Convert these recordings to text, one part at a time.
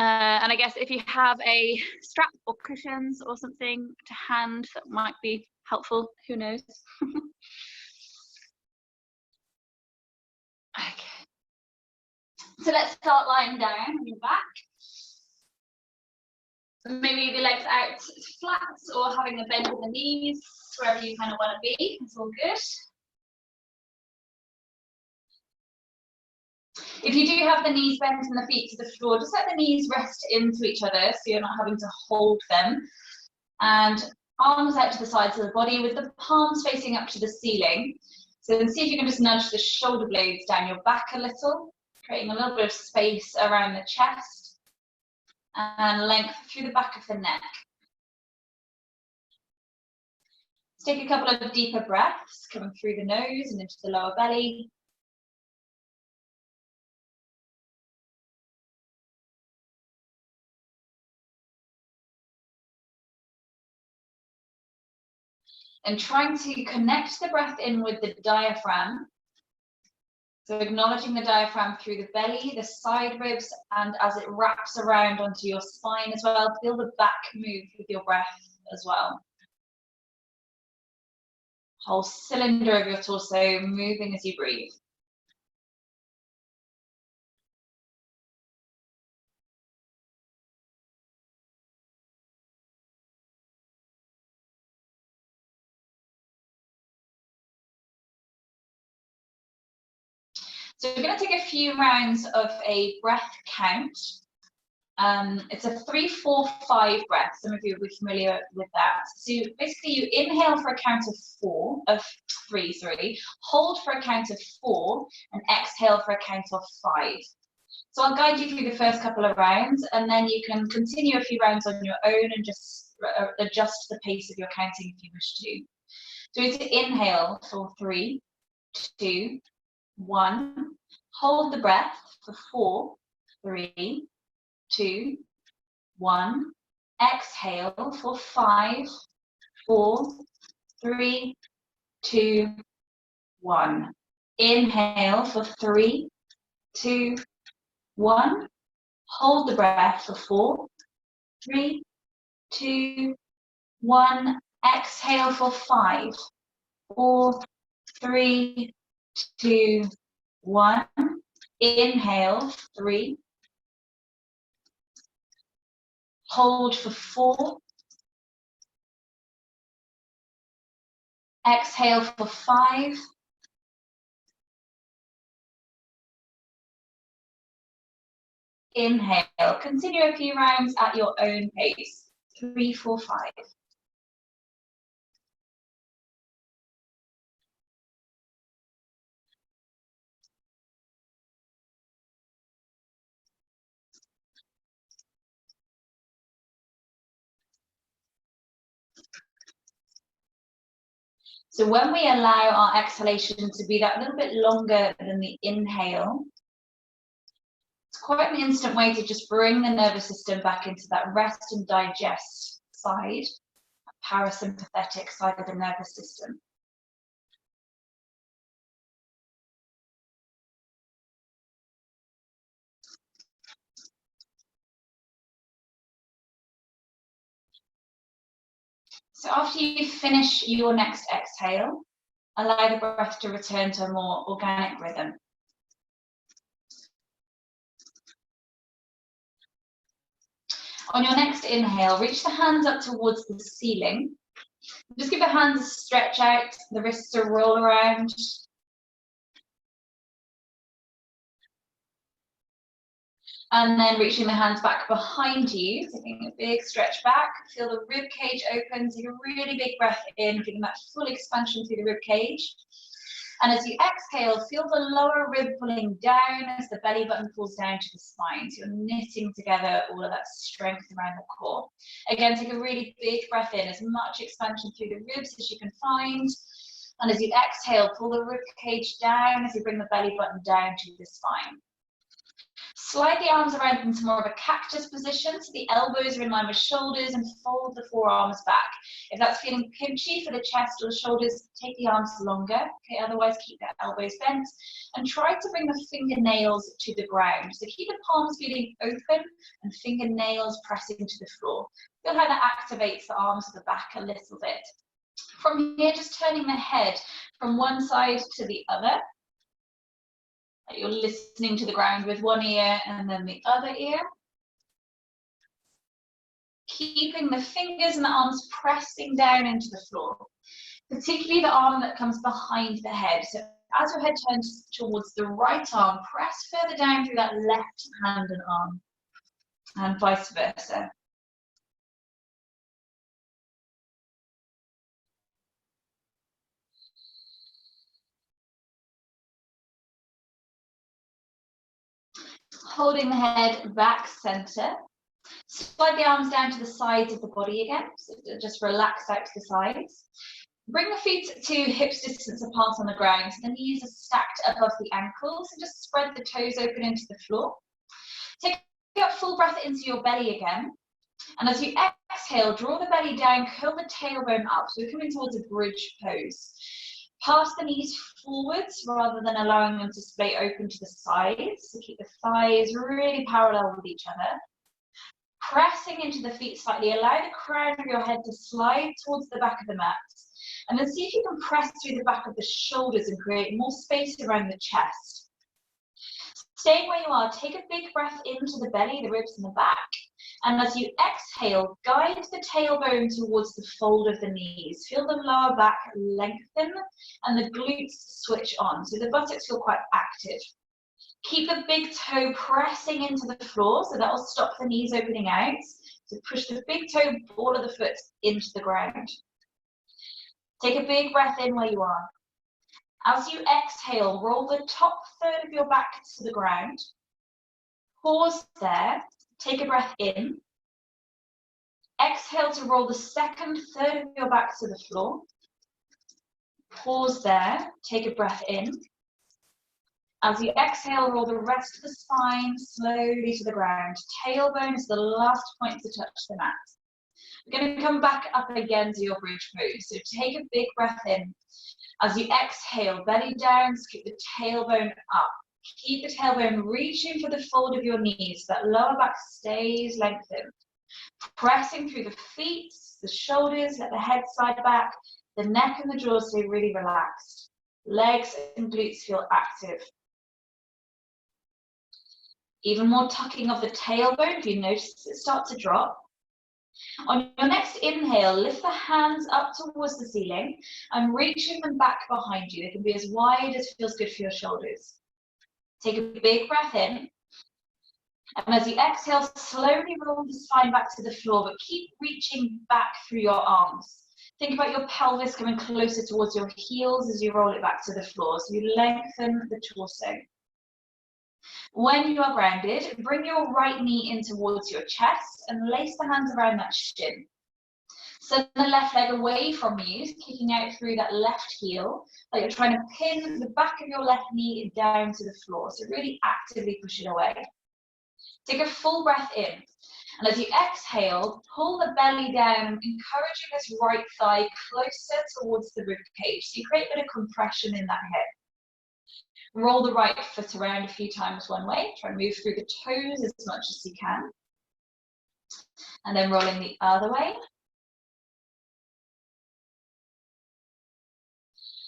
And I guess if you have a strap or cushions or something to hand, that might be helpful, who knows. Okay, so let's start lying down on your back. Maybe the legs out flat or having a bend in the knees, wherever you kind of want to be, it's all good. If you do have the knees bent and the feet to the floor, just let the knees rest into each other so you're not having to hold them. And arms out to the sides of the body with the palms facing up to the ceiling. So then see if you can just nudge the shoulder blades down your back a little, creating a little bit of space around the chest and length through the back of the neck. Let's take a couple of deeper breaths coming through the nose and into the lower belly. And trying to connect the breath in with the diaphragm. So acknowledging the diaphragm through the belly, the side ribs, and as it wraps around onto your spine as well, feel the back move with your breath as well. Whole cylinder of your torso moving as you breathe. So we're going to take a few rounds of a breath count. It's a 3-4-5 breath. Some of you will be familiar with that. So basically you inhale for a count of three, hold for a count of 4, and exhale for a count of 5. So I'll guide you through the first couple of rounds, and then you can continue a few rounds on your own and just adjust the pace of your counting if you wish to. So it's inhale for 3, 2, 1. Hold the breath for 4, 3, 2, 1. Exhale for 5, 4, 3, 2, 1. Inhale for 3, 2, 1. Hold the breath for 4, 3, 2, 1. Exhale for 5, 4, 3, 2, 1. Inhale 3. Hold for 4. Exhale for 5. Inhale. Continue a few rounds at your own pace. 3, 4, 5. So when we allow our exhalation to be that little bit longer than the inhale, it's quite an instant way to just bring the nervous system back into that rest and digest side, parasympathetic side of the nervous system. So after you finish your next exhale, allow the breath to return to a more organic rhythm. On your next inhale, reach the hands up towards the ceiling. Just give the hands a stretch out, the wrists a roll around. And then reaching the hands back behind you, taking a big stretch back. Feel the rib cage open, take a really big breath in, feeling that full expansion through the rib cage. And as you exhale, feel the lower rib pulling down as the belly button pulls down to the spine. So you're knitting together all of that strength around the core. Again, take a really big breath in, as much expansion through the ribs as you can find. And as you exhale, pull the rib cage down as you bring the belly button down to the spine. Slide the arms around into more of a cactus position, so the elbows are in line with shoulders, and fold the forearms back. If that's feeling pinchy for the chest or the shoulders, take the arms longer. Okay, otherwise keep the elbows bent, and try to bring the fingernails to the ground. So keep the palms feeling open and fingernails pressing to the floor. Feel how that activates the arms to the back a little bit. From here, just turning the head from one side to the other. You're listening to the ground with one ear and then the other ear. Keeping the fingers and the arms pressing down into the floor, particularly the arm that comes behind the head. So as your head turns towards the right arm, press further down through that left hand and arm, and vice versa. Holding the head back center. Slide the arms down to the sides of the body again, so just relax out to the sides. Bring the feet to hips distance apart on the ground, so the knees are stacked above the ankles, and just spread the toes open into the floor. Take a full breath into your belly again, and as you exhale, draw the belly down, curl the tailbone up, so we're coming towards a bridge pose. Pass the knees forwards rather than allowing them to splay open to the sides, so keep the thighs really parallel with each other. Pressing into the feet slightly, allow the crown of your head to slide towards the back of the mat. And then see if you can press through the back of the shoulders and create more space around the chest. Staying where you are, take a big breath into the belly, the ribs and the back. And as you exhale, guide the tailbone towards the fold of the knees. Feel the lower back lengthen and the glutes switch on. So the buttocks feel quite active. Keep the big toe pressing into the floor, so that will stop the knees opening out. So push the big toe, ball of the foot into the ground. Take a big breath in where you are. As you exhale, roll the top third of your back to the ground. Pause there, take a breath in. Exhale to roll the second third of your back to the floor. Pause there, take a breath in. As you exhale, roll the rest of the spine slowly to the ground. Tailbone is the last point to touch the mat. We're going to come back up again to your bridge pose. So take a big breath in. As you exhale, belly down, scoop the tailbone up. Keep the tailbone reaching for the fold of your knees, so that lower back stays lengthened. Pressing through the feet, the shoulders, let the head slide back, the neck and the jaw stay really relaxed. Legs and glutes feel active. Even more tucking of the tailbone if you notice it start to drop. On your next inhale, lift the hands up towards the ceiling and reaching them back behind you. They can be as wide as feels good for your shoulders. Take a big breath in. And as you exhale, slowly roll the spine back to the floor, but keep reaching back through your arms. Think about your pelvis coming closer towards your heels as you roll it back to the floor. So you lengthen the torso. When you are grounded, bring your right knee in towards your chest and lace the hands around that shin. Send the left leg away from you, kicking out through that left heel, like you're trying to pin the back of your left knee down to the floor. So really actively push it away. Take a full breath in. And as you exhale, pull the belly down, encouraging this right thigh closer towards the rib cage. So you create a bit of compression in that hip. Roll the right foot around a few times one way. Try and move through the toes as much as you can. And then rolling the other way.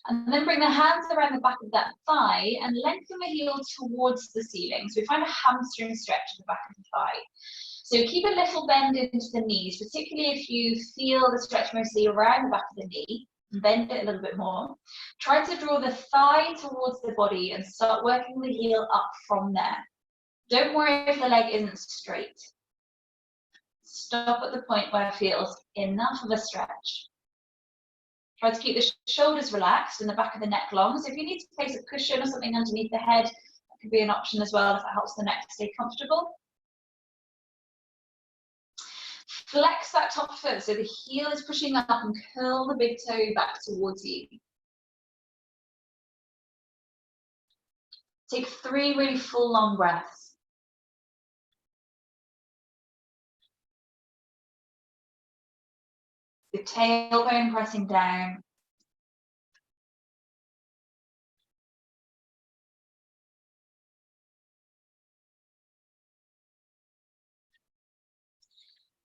And then bring the hands around the back of that thigh and lengthen the heel towards the ceiling. So we find a hamstring stretch at the back of the thigh. So keep a little bend into the knees, particularly if you feel the stretch mostly around the back of the knee. Bend it a little bit more. Try to draw the thigh towards the body and start working the heel up from there. Don't worry if the leg isn't straight. Stop at the point where it feels enough of a stretch. Try to keep the shoulders relaxed and the back of the neck long. So if you need to place a cushion or something underneath the head, that could be an option as well if it helps the neck stay comfortable. Flex that top foot so the heel is pushing up and curl the big toe back towards you. Take 3 really full long breaths. The tailbone pressing down.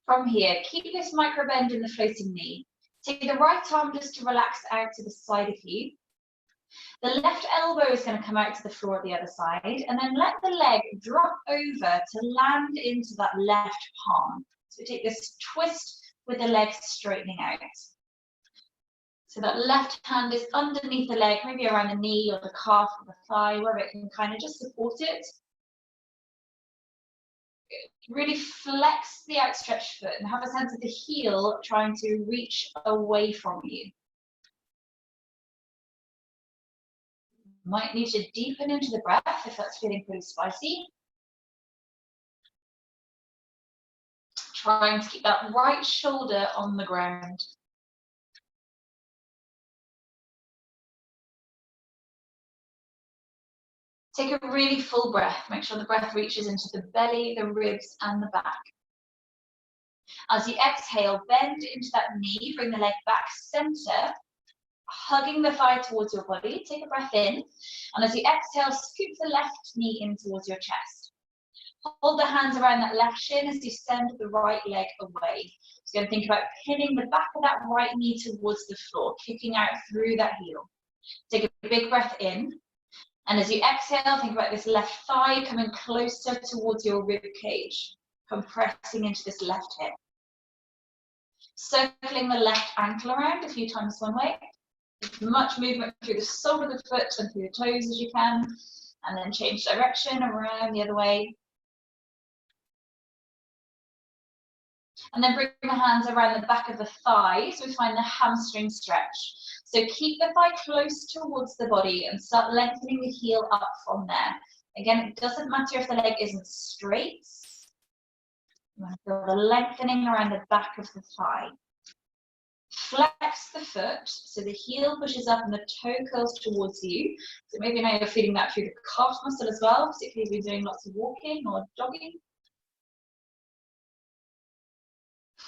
From here, keep this micro bend in the floating knee. Take the right arm just to relax out to the side of you. The left elbow is going to come out to the floor at the other side, and then let the leg drop over to land into that left palm. So take this twist with the leg straightening out. So that left hand is underneath the leg, maybe around the knee or the calf or the thigh, where it can kind of just support it. Really flex the outstretched foot and have a sense of the heel trying to reach away from you. Might need to deepen into the breath if that's feeling pretty spicy. Trying to keep that right shoulder on the ground. Take a really full breath. Make sure the breath reaches into the belly, the ribs, and the back. As you exhale, bend into that knee, bring the leg back center, hugging the thigh towards your body. Take a breath in, and as you exhale, scoop the left knee in towards your chest. Hold the hands around that left shin as you send the right leg away. So think about pinning the back of that right knee towards the floor, kicking out through that heel. Take a big breath in. And as you exhale, think about this left thigh coming closer towards your rib cage, compressing into this left hip. Circling the left ankle around a few times one way. As much movement through the sole of the foot and through the toes as you can. And then change direction around the other way. And then bring the hands around the back of the thigh so we find the hamstring stretch. So keep the thigh close towards the body and start lengthening the heel up from there. Again, it doesn't matter if the leg isn't straight. You want to feel the lengthening around the back of the thigh. Flex the foot so the heel pushes up and the toe curls towards you. So maybe now you're feeling that through the calf muscle as well, particularly if you're doing lots of walking or jogging.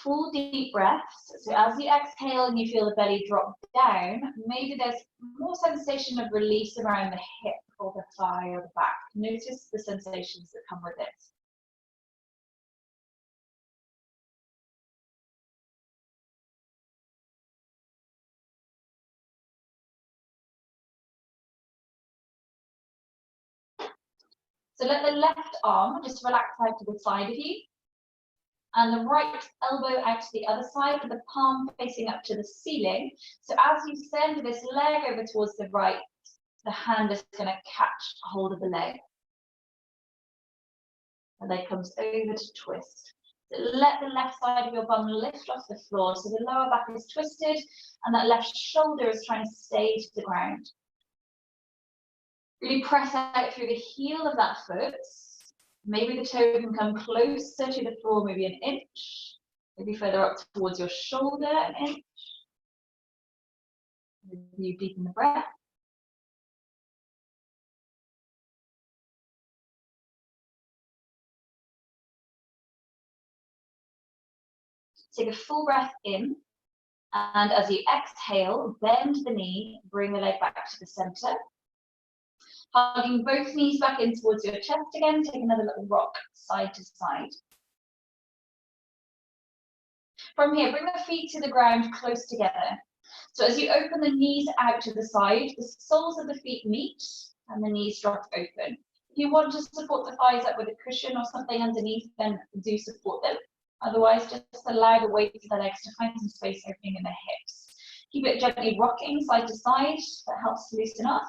Full deep breaths. So as you exhale and you feel the belly drop down, maybe there's more sensation of release around the hip or the thigh or the back. Notice the sensations that come with it. So let the left arm just relax out to the side of you. And the right elbow out to the other side with the palm facing up to the ceiling. So as you send this leg over towards the right, the hand is going to catch hold of the leg. The leg comes over to twist. So let the left side of your bum lift off the floor so the lower back is twisted and that left shoulder is trying to stay to the ground. Really press out through the heel of that foot. Maybe the toe can come closer to the floor, maybe an inch. Maybe further up towards your shoulder, an inch. You deepen the breath. Take a full breath in. And as you exhale, bend the knee, bring the leg back to the center. Hugging both knees back in towards your chest again, take another little rock side to side. From here, bring the feet to the ground close together. So as you open the knees out to the side, the soles of the feet meet and the knees drop open. If you want to support the thighs up with a cushion or something underneath, then do support them. Otherwise, just allow the weight of the legs to find some space opening in the hips. Keep it gently rocking side to side. That helps to loosen up.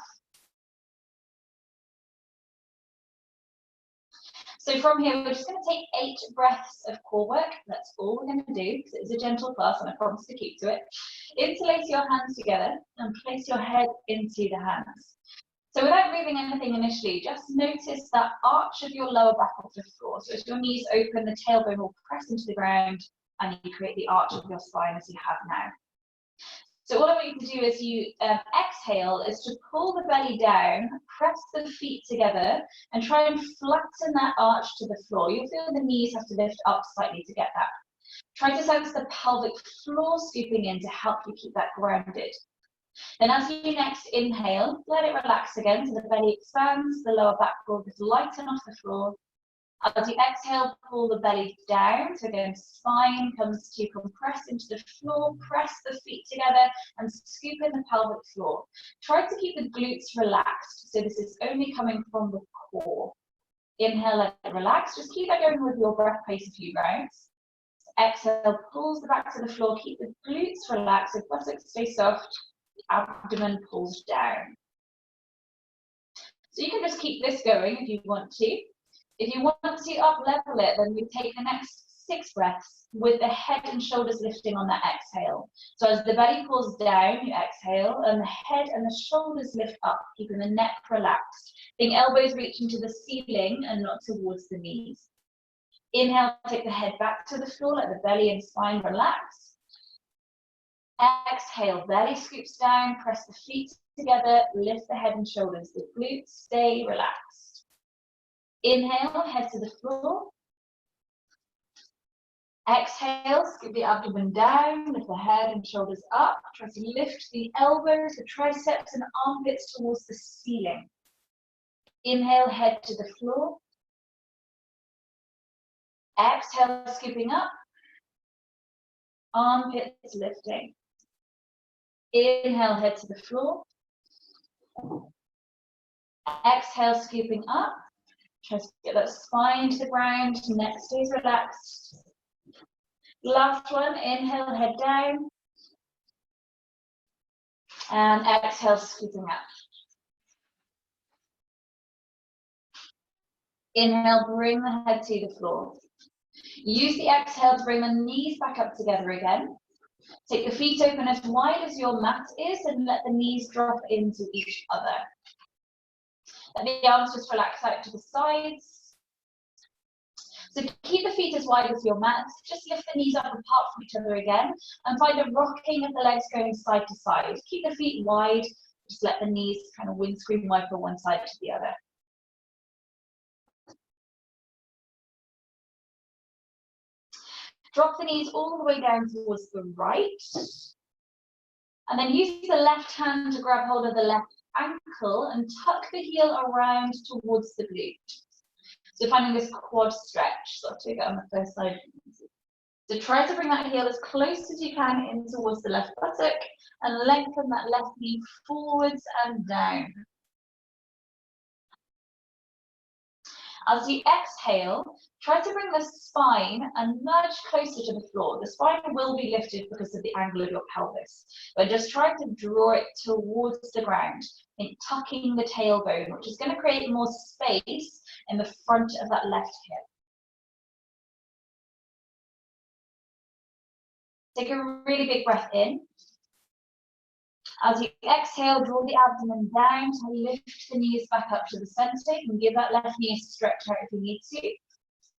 So from here, we're just going to take 8 breaths of core work. That's all we're going to do, because it's a gentle class and I promise to keep to it. Interlace your hands together and place your head into the hands. So without moving anything initially, just notice that arch of your lower back off the floor. So as your knees open, the tailbone will press into the ground and you create the arch of your spine as you have now. So what I want you to do as you exhale is to pull the belly down, press the feet together, and try and flatten that arch to the floor. You'll feel the knees have to lift up slightly to get that. Try to sense the pelvic floor scooping in to help you keep that grounded. Then as you next inhale, let it relax again so the belly expands, the lower back will just lighten off the floor. As you exhale, pull the belly down, so again, spine comes to compress into the floor, press the feet together and scoop in the pelvic floor. Try to keep the glutes relaxed, so this is only coming from the core. Inhale, let it relax, just keep that going with your breath pace a few rounds. Exhale, pulls the back to the floor, keep the glutes relaxed, so buttocks stay soft, the abdomen pulls down. So you can just keep this going if you want to. If you want to up level it, then we take the next 6 breaths with the head and shoulders lifting on that exhale. So as the belly pulls down, you exhale, and the head and the shoulders lift up, keeping the neck relaxed. Think elbows reaching to the ceiling and not towards the knees. Inhale, take the head back to the floor, let the belly and spine relax. Exhale, belly scoops down, press the feet together, lift the head and shoulders. The glutes stay relaxed. Inhale, head to the floor. Exhale, scoop the abdomen down, lift the head and shoulders up. Try to lift the elbows, the triceps and armpits towards the ceiling. Inhale, head to the floor. Exhale, scooping up. Armpits lifting. Inhale, head to the floor. Exhale, scooping up. Try to get that spine to the ground, neck stays relaxed. Last one, inhale, head down. And exhale, scooping up. Inhale, bring the head to the floor. Use the exhale to bring the knees back up together again. Take the feet open as wide as your mat is and let the knees drop into each other. Let the arms just relax out to the sides. So keep the feet as wide as your mat. Just lift the knees up apart from each other again and find a rocking of the legs going side to side. Keep the feet wide. Just let the knees kind of windscreen wiper one side to the other. Drop the knees all the way down towards the right. And then use the left hand to grab hold of the left ankle and tuck the heel around towards the glute. So finding this quad stretch. So I'll take it on the first side. So try to bring that heel as close as you can in towards the left buttock and lengthen that left knee forwards and down. As you exhale, try to bring the spine and nudge closer to the floor. The spine will be lifted because of the angle of your pelvis, but just try to draw it towards the ground, tucking the tailbone, which is going to create more space in the front of that left hip. Take a really big breath in. As you exhale, draw the abdomen down to lift the knees back up to the center. You can give that left knee a stretch out if you need to.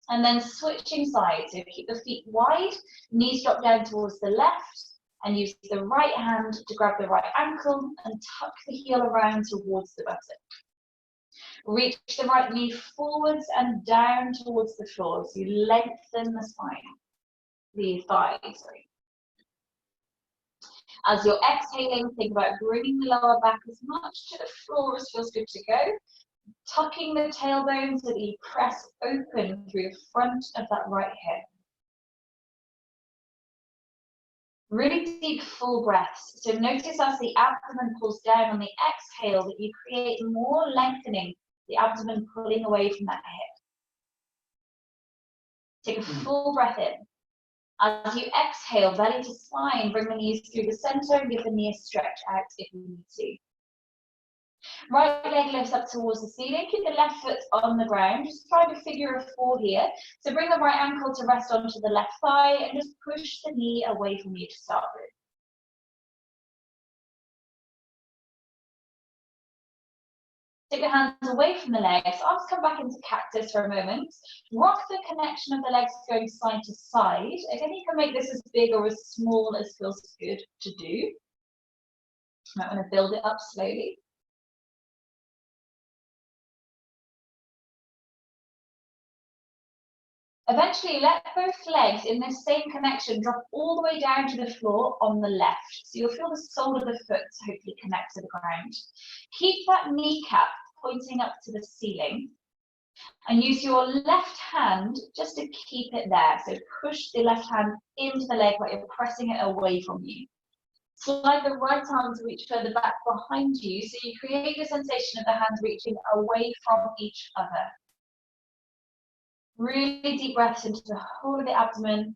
And then switching sides. So keep the feet wide, knees drop down towards the left, and use the right hand to grab the right ankle and tuck the heel around towards the buttock. Reach the right knee forwards and down towards the floor. So you lengthen the spine, the thigh, sorry. As you're exhaling, think about bringing the lower back as much to the floor as feels good to go. Tucking the tailbone so that you press open through the front of that right hip. Really deep, full breaths. So notice as the abdomen pulls down on the exhale that you create more lengthening, the abdomen pulling away from that hip. Take a full breath in. As you exhale, belly to spine, bring the knees through the center and give the knee a stretch out if you need to. Right leg lifts up towards the ceiling, keep the left foot on the ground, just try to figure a 4 here. So bring the right ankle to rest onto the left thigh and just push the knee away from you to start with. Take the hands away from the legs, arms come back into cactus for a moment. Rock the connection of the legs going side to side. Again, you can make this as big or as small as feels good to do. You might want to build it up slowly. Eventually, let both legs in this same connection drop all the way down to the floor on the left. So you'll feel the sole of the foot hopefully connect to the ground. Keep that kneecap pointing up to the ceiling. And use your left hand just to keep it there. So push the left hand into the leg while you're pressing it away from you. Slide the right arm to reach further back behind you, so you create the sensation of the hands reaching away from each other. Really deep breaths into the whole of the abdomen.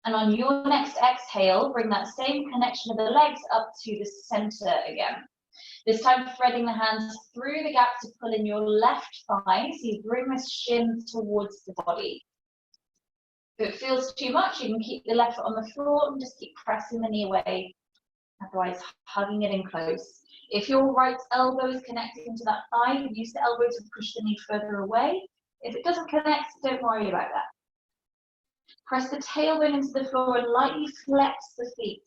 And on your next exhale, bring that same connection of the legs up to the center again. This time threading the hands through the gap to pull in your left thigh, so you bring the shin towards the body. If it feels too much, you can keep the left foot on the floor and just keep pressing the knee away, otherwise hugging it in close. If your right elbow is connecting to that thigh, use the elbow to push the knee further away. If it doesn't connect, don't worry about that. Press the tailbone into the floor and lightly flex the feet.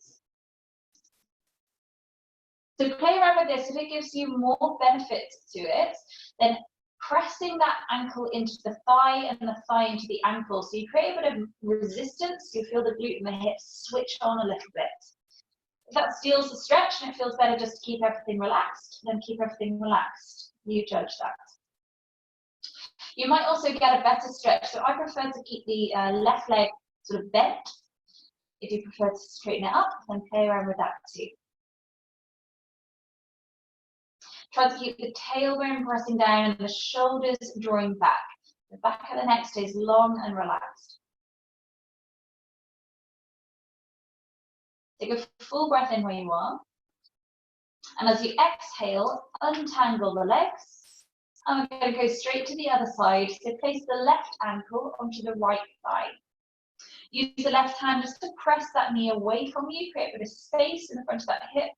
So play around with this. If it gives you more benefit to it, then pressing that ankle into the thigh and the thigh into the ankle. So you create a bit of resistance. You feel the glute and the hips switch on a little bit. If that steals the stretch and it feels better just to keep everything relaxed, then keep everything relaxed. You judge that. You might also get a better stretch. So I prefer to keep the left leg sort of bent. If you prefer to straighten it up, then play around with that too. Try to keep the tailbone pressing down and the shoulders drawing back. The back of the neck stays long and relaxed. Take a full breath in where you are. And as you exhale, untangle the legs. And we're going to go straight to the other side. So place the left ankle onto the right thigh. Use the left hand just to press that knee away from you, create a bit of space in the front of that hip.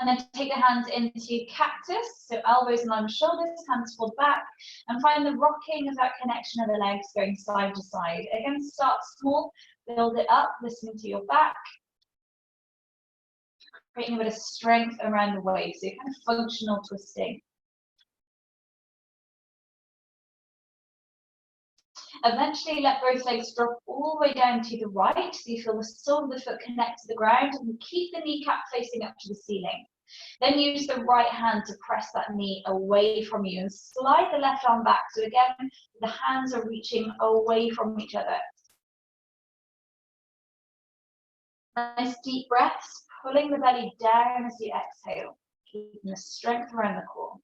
And then take the hands into cactus, so elbows in line with shoulders, hands fold back, and find the rocking of that connection of the legs going side to side. Again, start small, build it up, listening to your back, creating a bit of strength around the waist, so kind of functional twisting. Eventually, let both legs drop all the way down to the right, so you feel the sole of the foot connect to the ground, and keep the kneecap facing up to the ceiling. Then use the right hand to press that knee away from you and slide the left arm back. So again, the hands are reaching away from each other. Nice deep breaths, pulling the belly down as you exhale, keeping the strength around the core.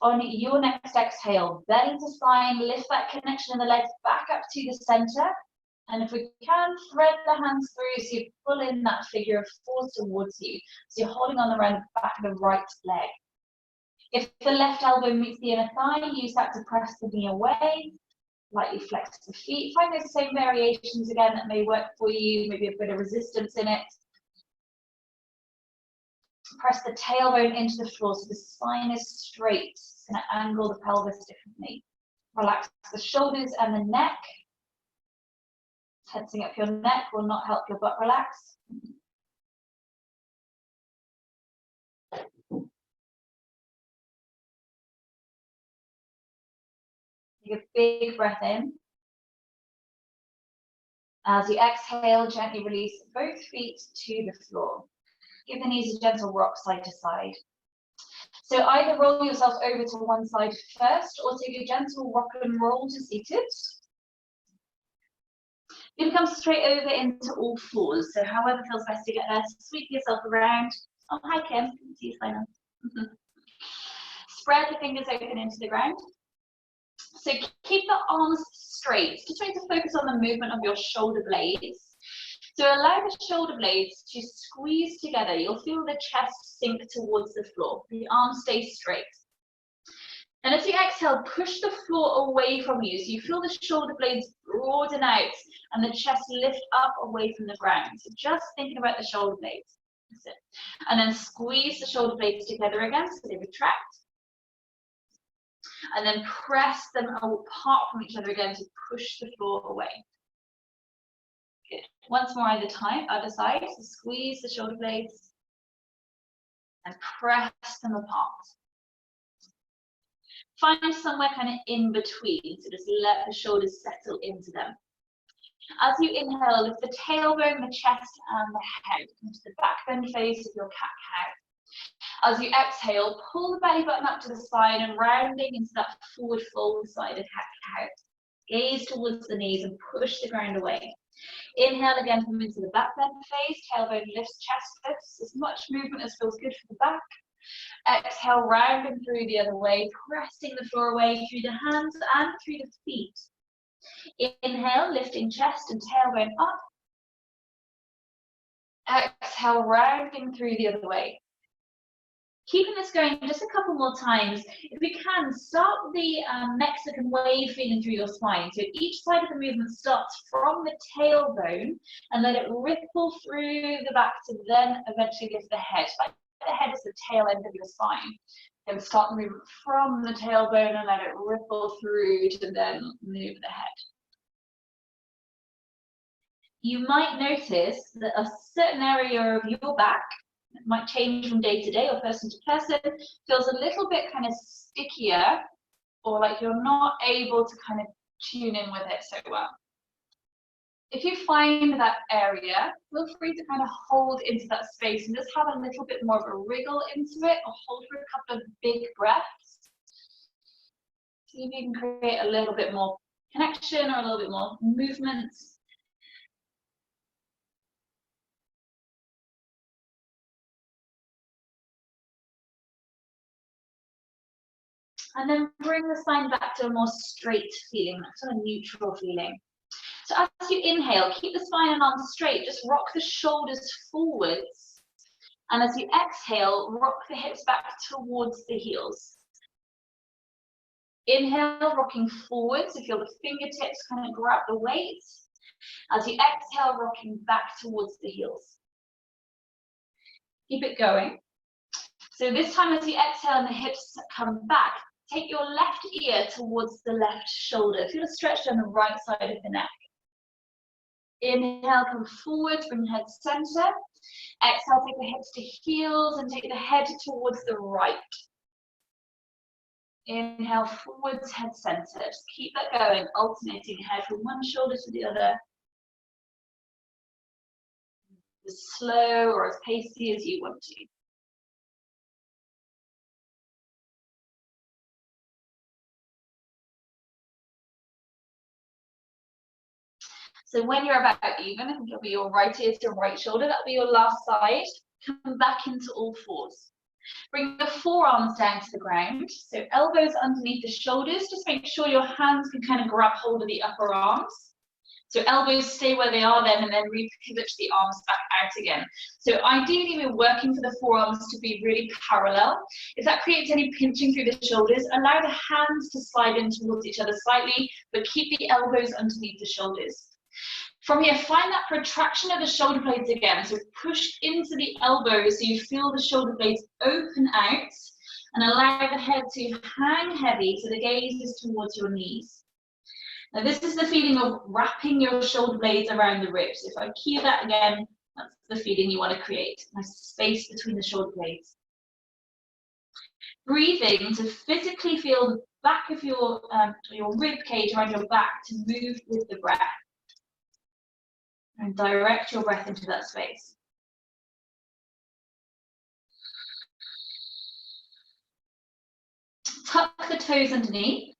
On your next exhale, belly to spine, lift that connection in the legs back up to the center. And if we can, thread the hands through so you pull in that figure of four towards you. So you're holding on around the back of the right leg. If the left elbow meets the inner thigh, use that to press the knee away. Lightly flex the feet. Find those same variations again that may work for you, maybe a bit of resistance in it. Press the tailbone into the floor so the spine is straight. It's going to angle the pelvis differently. Relax the shoulders and the neck. Tensing up your neck will not help your butt relax. Take a big breath in. As you exhale, gently release both feet to the floor. Give the knees a gentle rock side to side. So either roll yourself over to one side first or take a gentle rock and roll to seated. You can come straight over into all fours. So however feels best to get there, sweep yourself around. Oh, hi Kim, see you Simon. Spread the fingers open into the ground. So keep the arms straight. Just trying to focus on the movement of your shoulder blades. So allow the shoulder blades to squeeze together. You'll feel the chest sink towards the floor. The arms stay straight. And as you exhale, push the floor away from you. So you feel the shoulder blades broaden out and the chest lift up away from the ground. So just thinking about the shoulder blades. That's it. And then squeeze the shoulder blades together again so they retract. And then press them apart from each other again to push the floor away. Good. Once more either side, so squeeze the shoulder blades and press them apart. Find somewhere kind of in between, so just let the shoulders settle into them. As you inhale, lift the tailbone, the chest, and the head into the back bend face of your cat-cow. As you exhale, pull the belly button up to the side and rounding into that forward fold-sided cat-cow. Gaze towards the knees and push the ground away. Inhale again, come into the back bend face, tailbone lifts, chest lifts, as much movement as feels good for the back. Exhale, rounding through the other way, pressing the floor away through the hands and through the feet. Inhale, lifting chest and tailbone up. Exhale, rounding through the other way. Keeping this going just a couple more times. If we can, start the Mexican wave feeling through your spine. So each side of the movement starts from the tailbone and let it ripple through the back to then eventually lift the head. Like the head is the tail end of your spine. Then start the movement from the tailbone and let it ripple through to then move the head. You might notice that a certain area of your back, it might change from day to day or person to person, feels a little bit kind of stickier, or like you're not able to kind of tune in with it so well. If you find that area, feel free to kind of hold into that space and just have a little bit more of a wriggle into it, or hold for a couple of big breaths. See if you can create a little bit more connection or a little bit more movement. And then bring the spine back to a more straight feeling, sort of neutral feeling. So as you inhale, keep the spine and arms straight, just rock the shoulders forwards. And as you exhale, rock the hips back towards the heels. Inhale, rocking forwards, so feel the fingertips kind of grab the weight. As you exhale, rocking back towards the heels. Keep it going. So this time as you exhale and the hips come back, take your left ear towards the left shoulder. Feel a stretch down the right side of the neck. Inhale, come forward, bring the head center. Exhale, take the hips to heels and take the head towards the right. Inhale, forwards, head center. Just keep that going, alternating head from one shoulder to the other. As slow or as pacey as you want to. So when you're about even, I think it'll be your right ear to right shoulder, that'll be your last side. Come back into all fours. Bring the forearms down to the ground. So elbows underneath the shoulders. Just make sure your hands can kind of grab hold of the upper arms. So elbows stay where they are then, and then repivot the arms back out again. So ideally we're working for the forearms to be really parallel. If that creates any pinching through the shoulders, allow the hands to slide in towards each other slightly, but keep the elbows underneath the shoulders. From here, find that protraction of the shoulder blades again. So push into the elbows so you feel the shoulder blades open out and allow the head to hang heavy so the gaze is towards your knees. Now this is the feeling of wrapping your shoulder blades around the ribs. If I cue that again, that's the feeling you want to create. Nice space between the shoulder blades. Breathing to physically feel the back of your rib cage around your back to move with the breath. And direct your breath into that space. Tuck the toes underneath.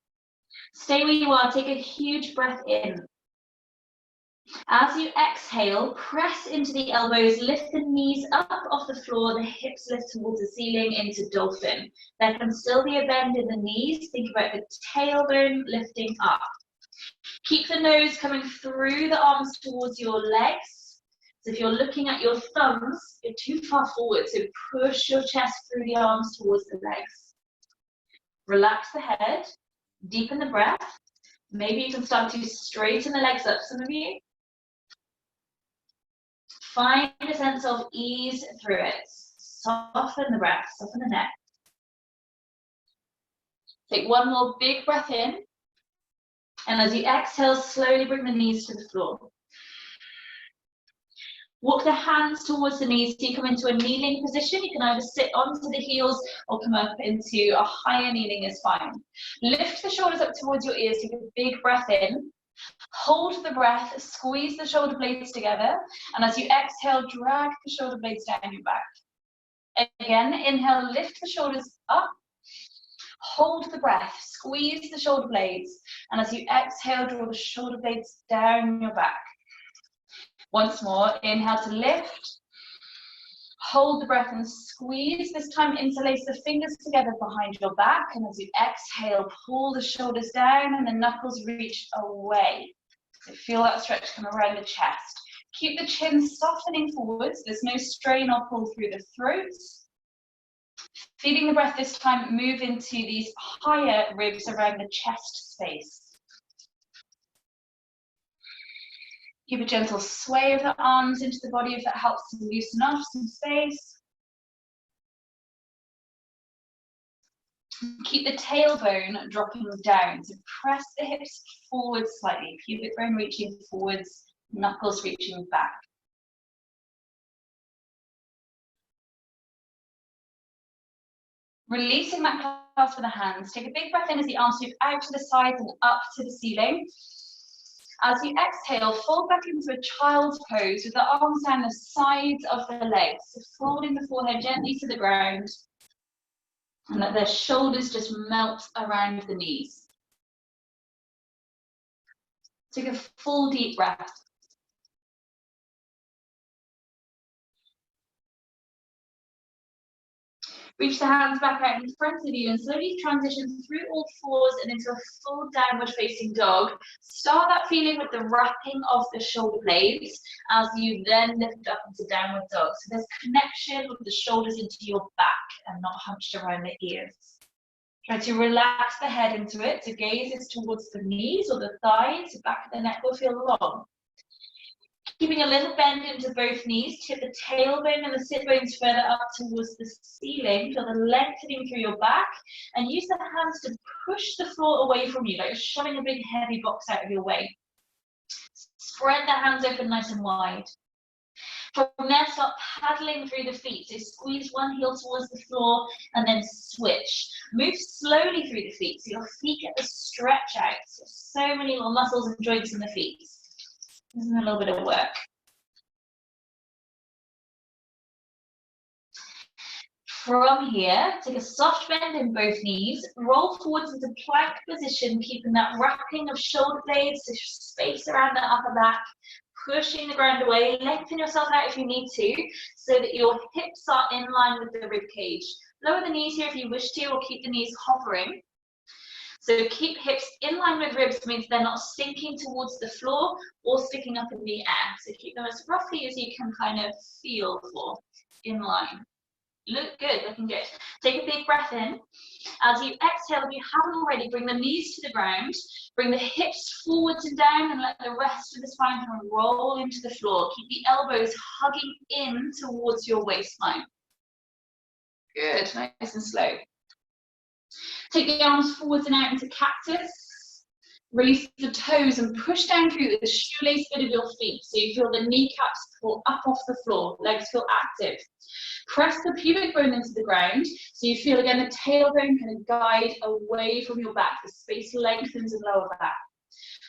Stay where you are, take a huge breath in. As you exhale, press into the elbows, lift the knees up off the floor, the hips lift towards the ceiling into dolphin. There can still be a bend in the knees. Think about the tailbone lifting up. Keep the nose coming through the arms towards your legs. So if you're looking at your thumbs, you're too far forward, so push your chest through the arms towards the legs. Relax the head, deepen the breath. Maybe you can start to straighten the legs up, some of you. Find a sense of ease through it. Soften the breath, soften the neck. Take one more big breath in. And as you exhale, slowly bring the knees to the floor. Walk the hands towards the knees so you come into a kneeling position. You can either sit onto the heels or come up into a higher kneeling is fine. Lift the shoulders up towards your ears, take a big breath in. Hold the breath, squeeze the shoulder blades together. And as you exhale, drag the shoulder blades down your back. Again, inhale, lift the shoulders up. Hold the breath, squeeze the shoulder blades. And as you exhale, draw the shoulder blades down your back. Once more, inhale to lift. Hold the breath and squeeze. This time, interlace the fingers together behind your back. And as you exhale, pull the shoulders down and the knuckles reach away. So feel that stretch come around the chest. Keep the chin softening forwards. There's no strain or pull through the throat. Feeding the breath this time, move into these higher ribs around the chest space. Keep a gentle sway of the arms into the body if that helps to loosen off some space. Keep the tailbone dropping down, so press the hips forward slightly, pubic bone reaching forwards, knuckles reaching back. Releasing that clasp with the hands, take a big breath in as the arms move out to the sides and up to the ceiling. As you exhale, fold back into a child's pose with the arms down the sides of the legs, so folding the forehead gently to the ground, and let the shoulders just melt around the knees. Take a full deep breath. Reach the hands back out in front of you and slowly transition through all fours and into a full downward facing dog. Start that feeling with the wrapping of the shoulder blades as you then lift up into downward dog. So there's connection with the shoulders into your back and not hunched around the ears. Try to relax the head into it. So gaze is towards the knees or the thighs. The back of the neck will feel long. Keeping a little bend into both knees, tip the tailbone and the sit bones further up towards the ceiling. Feel the lengthening through your back and use the hands to push the floor away from you, like you're shoving a big heavy box out of your way. Spread the hands open nice and wide. From there, start paddling through the feet. So squeeze one heel towards the floor and then switch. Move slowly through the feet so your feet get the stretch out. So many little muscles and joints in the feet. This is a little bit of work. From here, take a soft bend in both knees, roll forwards into plank position, keeping that wrapping of shoulder blades, so space around the upper back, pushing the ground away, lengthen yourself out if you need to, so that your hips are in line with the rib cage. Lower the knees here if you wish to, or keep the knees hovering. So keep hips in line with ribs means they're not sinking towards the floor or sticking up in the air. So keep them as roughly as you can kind of feel for, in line. Look good, looking good. Take a big breath in. As you exhale, if you haven't already, bring the knees to the ground, bring the hips forwards and down, and let the rest of the spine kind of roll into the floor. Keep the elbows hugging in towards your waistline. Good, nice and slow. Take the arms forwards and out into cactus. Release the toes and push down through the shoelace bit of your feet so you feel the kneecaps pull up off the floor, legs feel active. Press the pubic bone into the ground so you feel again the tailbone kind of guide away from your back. The space lengthens in lower back.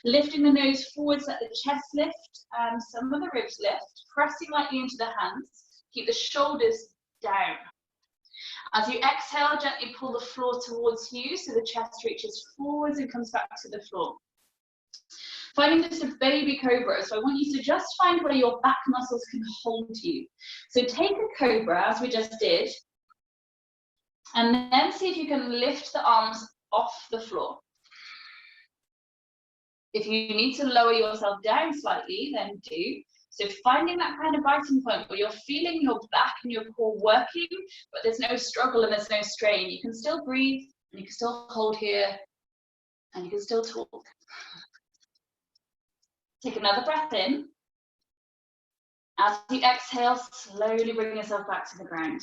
Lifting the nose forwards, let the chest lift and some of the ribs lift. Pressing lightly into the hands. Keep the shoulders down. As you exhale, gently pull the floor towards you so the chest reaches forwards and comes back to the floor. Finding just a baby cobra, so I want you to just find where your back muscles can hold you. So take a cobra, as we just did, and then see if you can lift the arms off the floor. If you need to lower yourself down slightly, then do. So finding that kind of biting point where you're feeling your back and your core working, but there's no struggle and there's no strain. You can still breathe, and you can still hold here, and you can still talk. Take another breath in. As you exhale, slowly bring yourself back to the ground.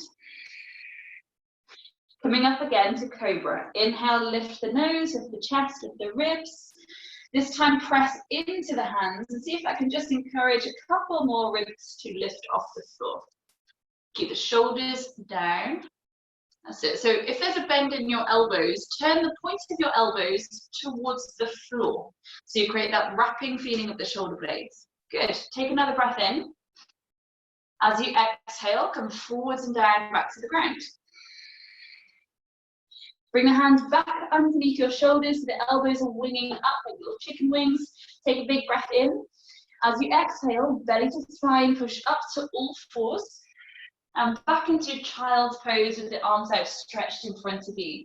Coming up again to cobra. Inhale, lift the nose, lift the chest, lift the ribs. This time press into the hands and see if I can just encourage a couple more ribs to lift off the floor. Keep the shoulders down. That's it. So if there's a bend in your elbows, turn the points of your elbows towards the floor. So you create that wrapping feeling of the shoulder blades. Good. Take another breath in. As you exhale, come forwards and down back to the ground. Bring the hands back underneath your shoulders so the elbows are winging up like little chicken wings. Take a big breath in. As you exhale, belly to spine, push up to all fours. And back into child's pose with the arms outstretched in front of you.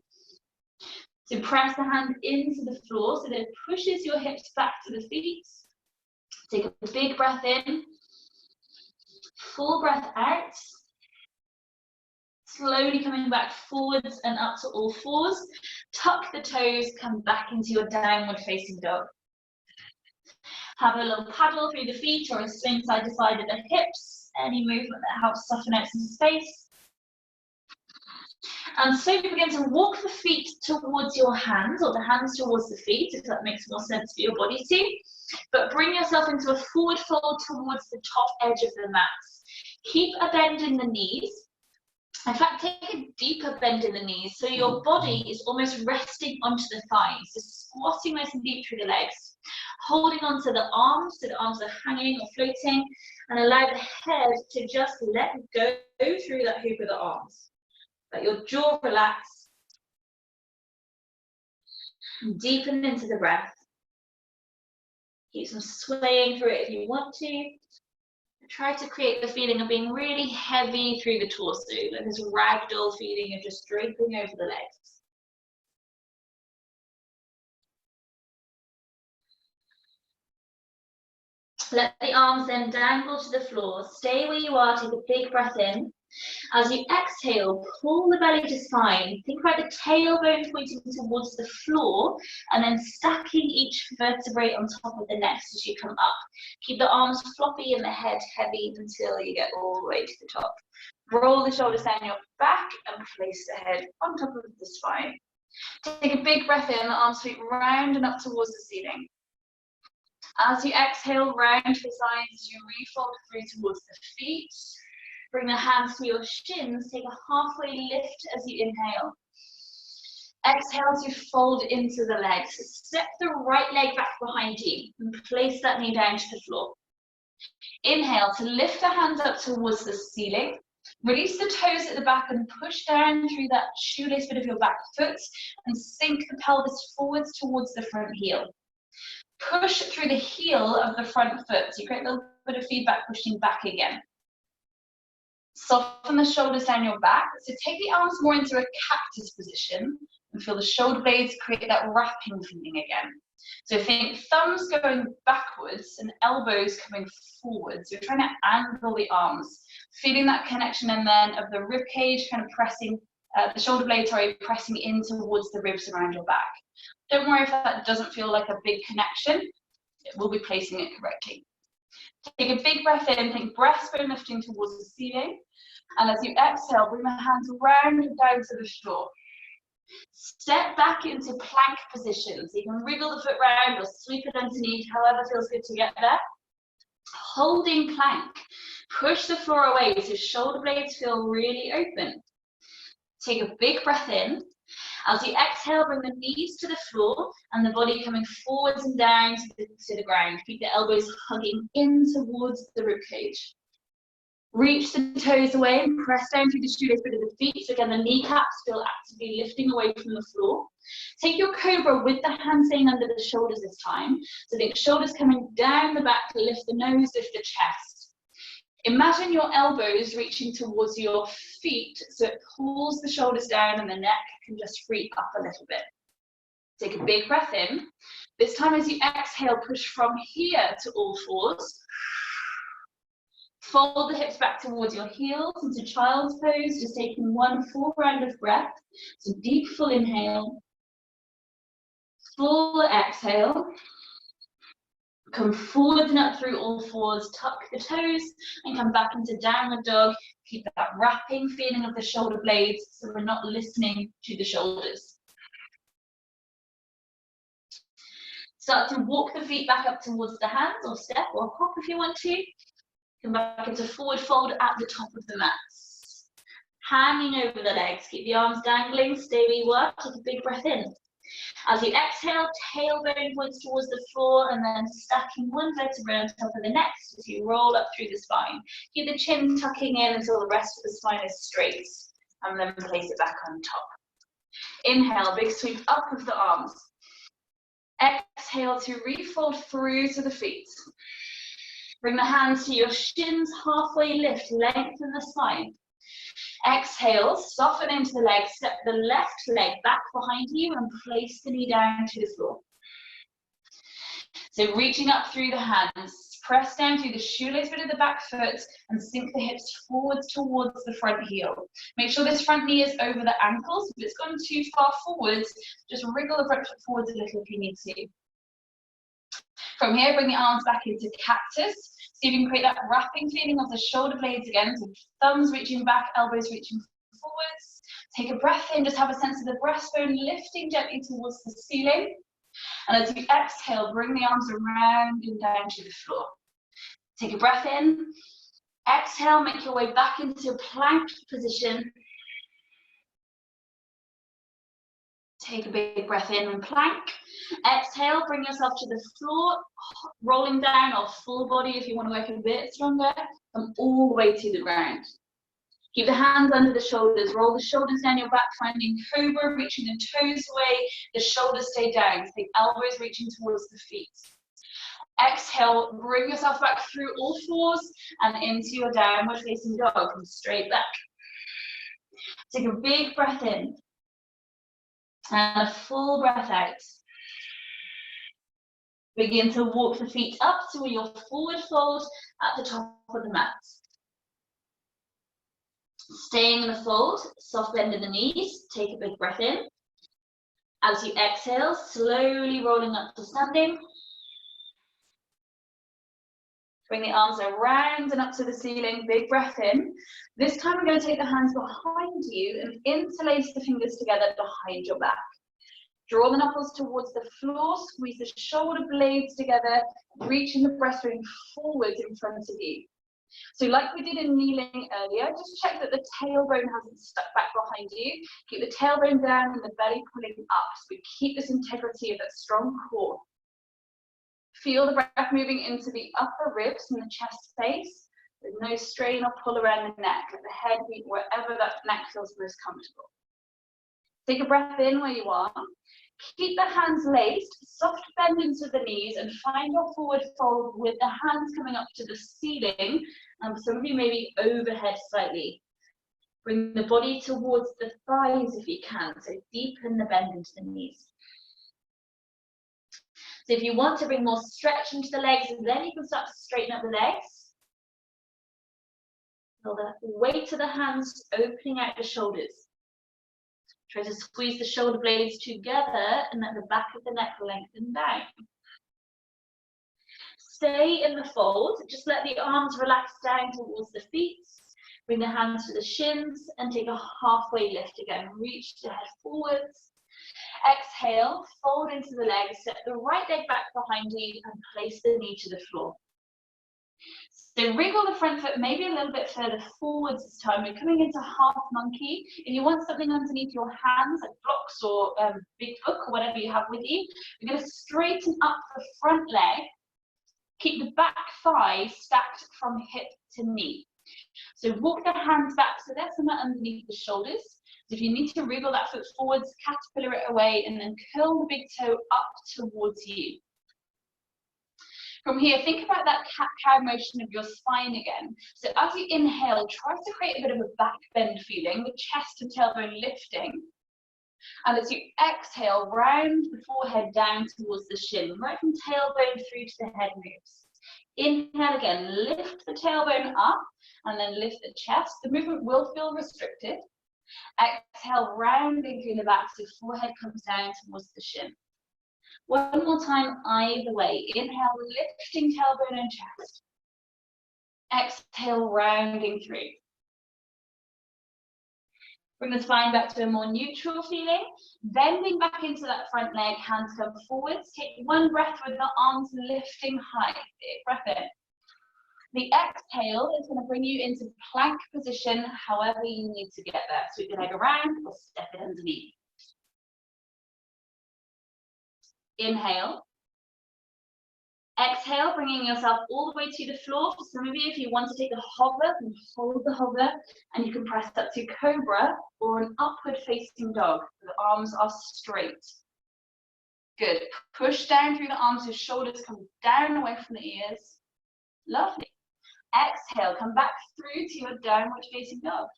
So press the hand into the floor so that it pushes your hips back to the feet. Take a big breath in. Full breath out. Slowly coming back forwards and up to all fours. Tuck the toes, come back into your downward facing dog. Have a little paddle through the feet or a swing side to side of the hips. Any movement that helps soften out some space. And so begin to walk the feet towards your hands or the hands towards the feet, if that makes more sense for your body too. But bring yourself into a forward fold towards the top edge of the mat. Keep a bend in the knees. In fact, take a deeper bend in the knees so your body is almost resting onto the thighs. So squatting nice and deep through the legs. Holding onto the arms so the arms are hanging or floating. And allow the head to just let go through that hoop of the arms. Let your jaw relax. Deepen into the breath. Keep some swaying through it if you want to. Try to create the feeling of being really heavy through the torso, like this ragdoll feeling of just draping over the legs. Let the arms then dangle to the floor. Stay where you are, take a big breath in. As you exhale, pull the belly to spine. Think about the tailbone pointing towards the floor and then stacking each vertebrae on top of the next as you come up. Keep the arms floppy and the head heavy until you get all the way to the top. Roll the shoulders down your back and place the head on top of the spine. Take a big breath in, the arms sweep round and up towards the ceiling. As you exhale, round to the sides, you refold through towards the feet. Bring the hands to your shins, take a halfway lift as you inhale. Exhale to fold into the legs. Step the right leg back behind you and place that knee down to the floor. Inhale to lift the hands up towards the ceiling. Release the toes at the back and push down through that shoelace bit of your back foot and sink the pelvis forwards towards the front heel. Push through the heel of the front foot. So you create a little bit of feedback pushing back again. Soften the shoulders down your back. So take the arms more into a cactus position and feel the shoulder blades create that wrapping feeling again. So think thumbs going backwards and elbows coming forwards. You're trying to angle the arms, feeling that connection and then of the rib cage kind of pressing, the shoulder blade, pressing in towards the ribs around your back. Don't worry if that doesn't feel like a big connection. We'll be placing it correctly. Take a big breath in, think breastbone lifting towards the ceiling. And as you exhale, bring the hands round and down to the floor. Step back into plank position. So you can wriggle the foot round or sweep it underneath, however feels good to get there. Holding plank. Push the floor away so shoulder blades feel really open. Take a big breath in. As you exhale, bring the knees to the floor and the body coming forwards and down to the ground. Keep the elbows hugging in towards the ribcage. Reach the toes away and press down through the shoelace bit of the feet. So again, the kneecaps feel actively lifting away from the floor. Take your cobra with the hands staying under the shoulders this time. So think shoulders coming down the back, lift the nose, lift the chest. Imagine your elbows reaching towards your feet so it pulls the shoulders down and the neck can just free up a little bit. Take a big breath in. This time as you exhale, push from here to all fours. Fold the hips back towards your heels into child's pose, just taking one full round of breath. So deep full inhale, full exhale. Come forward and up through all fours, tuck the toes, and come back into downward dog. Keep that wrapping feeling of the shoulder blades, so we're not listening to the shoulders. Start to walk the feet back up towards the hands, or step or hop if you want to. Come back into forward fold at the top of the mats. Hanging over the legs, keep the arms dangling, stay where you are, take a big breath in. As you exhale, tailbone points towards the floor, and then stacking one vertebra on top of the next as you roll up through the spine. Keep the chin tucking in until the rest of the spine is straight, and then place it back on top. Inhale, big sweep up of the arms. Exhale to refold through to the feet. Bring the hands to your shins, halfway lift, lengthen the spine. Exhale, soften into the leg, step the left leg back behind you and place the knee down to the floor. So reaching up through the hands, press down through the shoelace bit of the back foot and sink the hips forwards towards the front heel. Make sure this front knee is over the ankles. If it's gone too far forwards, just wriggle the front foot forwards a little if you need to. From here, bring the arms back into cactus. See if you can create that wrapping feeling of the shoulder blades again. So thumbs reaching back, elbows reaching forwards. Take a breath in, just have a sense of the breastbone lifting gently towards the ceiling. And as you exhale, bring the arms around and down to the floor. Take a breath in. Exhale, make your way back into a plank position. Take a big breath in and plank. Exhale, bring yourself to the floor, rolling down or full body if you want to work a bit stronger, and all the way to the ground. Keep the hands under the shoulders, roll the shoulders down your back, finding cobra, reaching the toes away, the shoulders stay down, so the elbows reaching towards the feet. Exhale, bring yourself back through all fours and into your downward facing dog, and straight back. Take a big breath in. And a full breath out. Begin to walk the feet up to your forward fold at the top of the mat. Staying in the fold, soft bend in the knees, take a big breath in. As you exhale, slowly rolling up to standing. Bring the arms around and up to the ceiling, big breath in. This time we're going to take the hands behind you and interlace the fingers together behind your back. Draw the knuckles towards the floor, squeeze the shoulder blades together, reaching the breastbone forward in front of you. So like we did in kneeling earlier, just check that the tailbone hasn't stuck back behind you. Keep the tailbone down and the belly pulling up, so we keep this integrity of that strong core. Feel the breath moving into the upper ribs and the chest space. There's no strain or pull around the neck. Let the head be wherever that neck feels most comfortable. Take a breath in where you are. Keep the hands laced, soft bend into the knees, and find your forward fold with the hands coming up to the ceiling. Some of you maybe overhead slightly. Bring the body towards the thighs if you can, so deepen the bend into the knees. So if you want to bring more stretch into the legs, then you can start to straighten up the legs. Feel the weight of the hands opening out the shoulders. Try to squeeze the shoulder blades together and let the back of the neck lengthen down. Stay in the fold, just let the arms relax down towards the feet. Bring the hands to the shins and take a halfway lift again. Reach the head forwards. Exhale, fold into the legs, step the right leg back behind you and place the knee to the floor. So wriggle the front foot maybe a little bit further forwards this time. We're coming into half monkey. If you want something underneath your hands, like blocks or big book or whatever you have with you, we're going to straighten up the front leg. Keep the back thigh stacked from hip to knee. So walk the hands back so they're somewhere underneath the shoulders. So if you need to wriggle that foot forwards, caterpillar it away, and then curl the big toe up towards you. From here, think about that cat-cow motion of your spine again. So as you inhale, try to create a bit of a back bend feeling, the chest and tailbone lifting. And as you exhale, round the forehead down towards the shin, right from tailbone through to the head moves. Inhale again, lift the tailbone up, and then lift the chest. The movement will feel restricted. Exhale, rounding through the back, so forehead comes down towards the shin. One more time, either way. Inhale, lifting tailbone and chest. Exhale, rounding through. Bring the spine back to a more neutral feeling. Bending back into that front leg, hands come forwards. Take one breath with the arms lifting high. Big breath in. The exhale is going to bring you into plank position, however you need to get there. Sweep the leg around or step it underneath. Inhale. Exhale, bringing yourself all the way to the floor. For some of you, if you want to take a hover, then hold the hover, and you can press up to cobra or an upward facing dog. The arms are straight. Good. Push down through the arms, your shoulders come down away from the ears. Lovely. Exhale, come back through to your downward facing dog.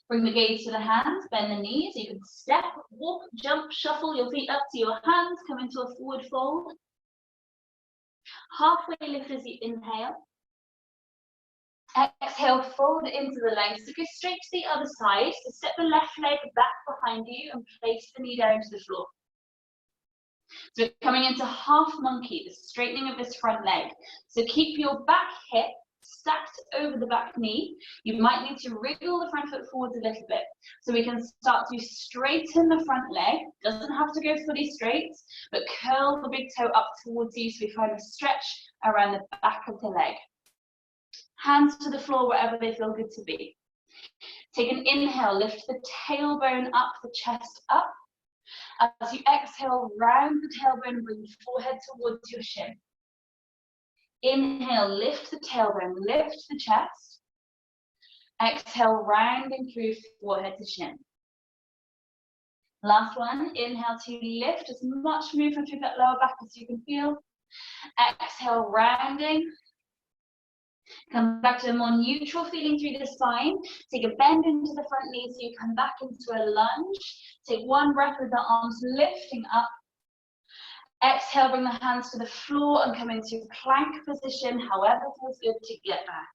Bring the gaze to the hands, bend the knees. You can step, walk, jump, shuffle your feet up to your hands, come into a forward fold. Halfway lift as you inhale. Exhale, fold into the legs. So go straight to the other side. So step the left leg back behind you and place the knee down to the floor. So coming into half monkey, the straightening of this front leg. So keep your back hip stacked over the back knee. You might need to wriggle the front foot forwards a little bit. So we can start to straighten the front leg. Doesn't have to go fully straight, but curl the big toe up towards you so we find a stretch around the back of the leg. Hands to the floor wherever they feel good to be. Take an inhale, lift the tailbone up, the chest up. As you exhale, round the tailbone and bring the forehead towards your shin. Inhale, lift the tailbone, lift the chest. Exhale, rounding through forehead to shin. Last one, inhale to lift as much movement through that lower back as you can feel. Exhale, rounding. Come back to a more neutral feeling through the spine. Take a bend into the front knee so you come back into a lunge. Take one breath with the arms lifting up. Exhale, bring the hands to the floor and come into plank position, however feels good to get back.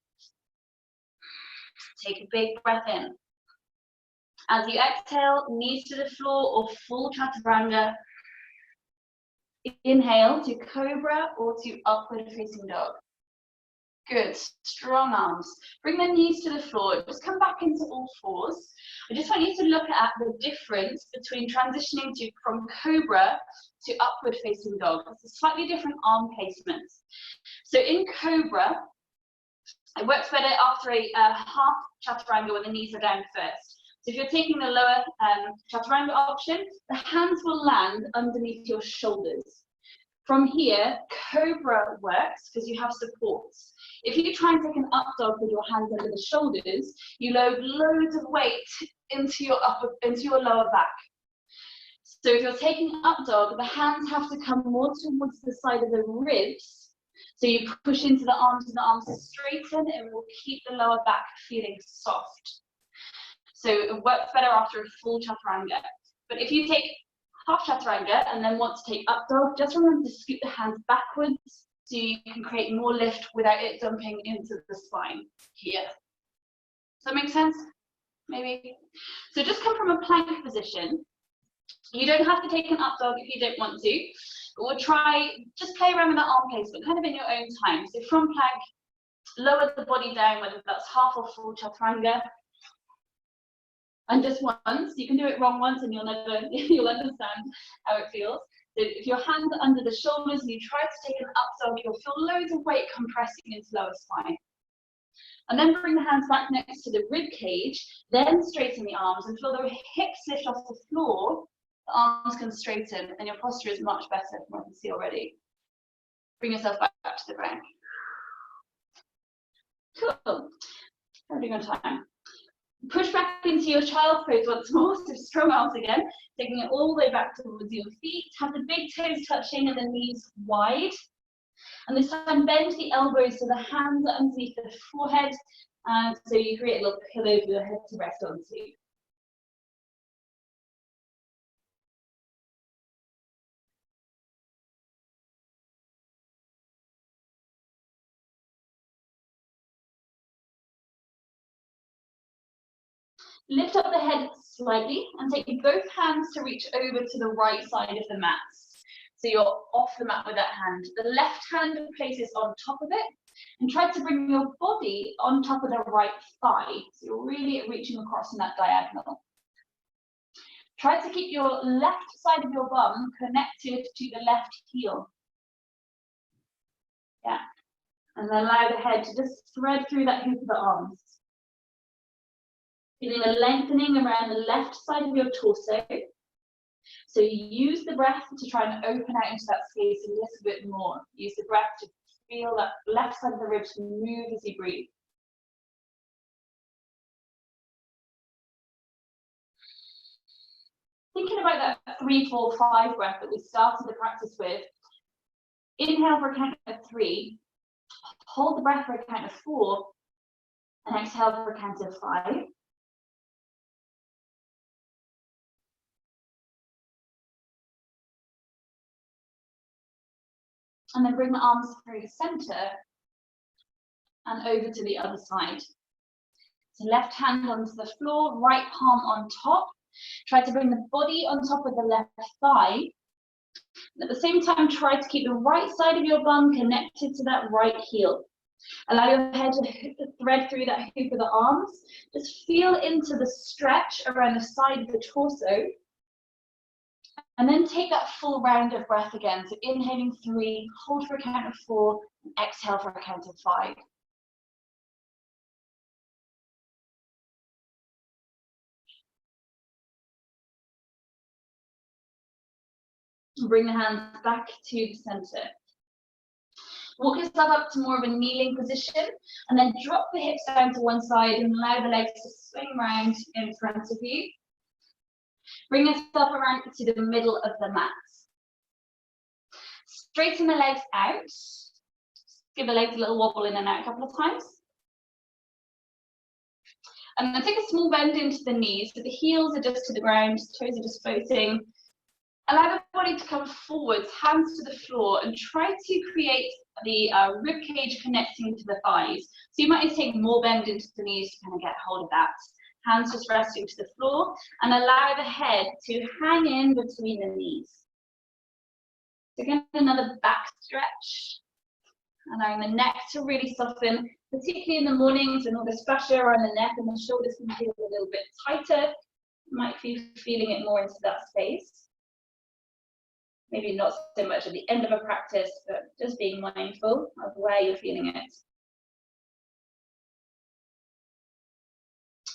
Take a big breath in. As you exhale, knees to the floor or full chaturanga. Inhale to cobra or to upward facing dog. Good, strong arms. Bring the knees to the floor. Just come back into all fours. I just want you to look at the difference between transitioning from cobra to upward facing dog. It's a slightly different arm placement. So in cobra, it works better after a half chaturanga when the knees are down first. So if you're taking the lower chaturanga option, the hands will land underneath your shoulders. From here, cobra works because you have supports. If you try and take an up dog with your hands under the shoulders, you load loads of weight into your lower back. So if you're taking up dog, the hands have to come more towards the side of the ribs. So you push into the arms and the arms straighten. It will keep the lower back feeling soft. So it works better after a full chaturanga. But if you take half chaturanga and then want to take up dog, just remember to scoot the hands backwards so you can create more lift without it dumping into the spine here. Does that make sense? Maybe? So just come from a plank position. You don't have to take an up dog if you don't want to, but we'll try, just play around with that arm placement, kind of in your own time. So from plank, lower the body down, whether that's half or full chaturanga. And just once, you can do it wrong once and you'll understand how it feels. So if your hands are under the shoulders and you try to take an up dog, you'll feel loads of weight compressing into lower spine. And then bring the hands back next to the rib cage, then straighten the arms and feel the hips lift off the floor. The arms can straighten and your posture is much better from what I can see already. Bring yourself back to the ground. Cool. Having a good time. Push back into your child's pose once more, so strong arms again, taking it all the way back towards your feet. Have the big toes touching and the knees wide. And this time bend the elbows so the hands are underneath the forehead, and so you create a little pillow for your head to rest onto. Lift up the head slightly and take both hands to reach over to the right side of the mat. So you're off the mat with that hand. The left hand places on top of it and try to bring your body on top of the right thigh. So you're really reaching across in that diagonal. Try to keep your left side of your bum connected to the left heel. Yeah. And then allow the head to just thread through that hoop of the arms. Feeling a lengthening around the left side of your torso. So use the breath to try and open out into that space a little bit more. Use the breath to feel that left side of the ribs move as you breathe. Thinking about that 3, 4, 5 breath that we started the practice with, inhale for a count of 3, hold the breath for a count of 4, and exhale for a count of 5. And then bring the arms through the center and over to the other side. So left hand onto the floor, right palm on top. Try to bring the body on top of the left thigh. At the same time, try to keep the right side of your bum connected to that right heel. Allow your head to thread through that hoop of the arms. Just feel into the stretch around the side of the torso. And then take that full round of breath again. So inhaling 3, hold for a count of 4, and exhale for a count of 5. Bring the hands back to the center. Walk yourself up to more of a kneeling position, and then drop the hips down to one side and allow the legs to swing around in front of you. Bring yourself around to the middle of the mat. Straighten the legs out. Give the legs a little wobble in and out a couple of times. And then take a small bend into the knees, so the heels are just to the ground, toes are just floating. Allow the body to come forwards, hands to the floor, and try to create the rib cage connecting to the thighs. So you might need to take more bend into the knees to kind of get hold of that. Hands just resting to the floor, and allow the head to hang in between the knees. So again, another back stretch. Allowing the neck to really soften, particularly in the mornings when all this pressure around the neck and the shoulders can feel a little bit tighter. You might be feeling it more into that space. Maybe not so much at the end of a practice, but just being mindful of where you're feeling it.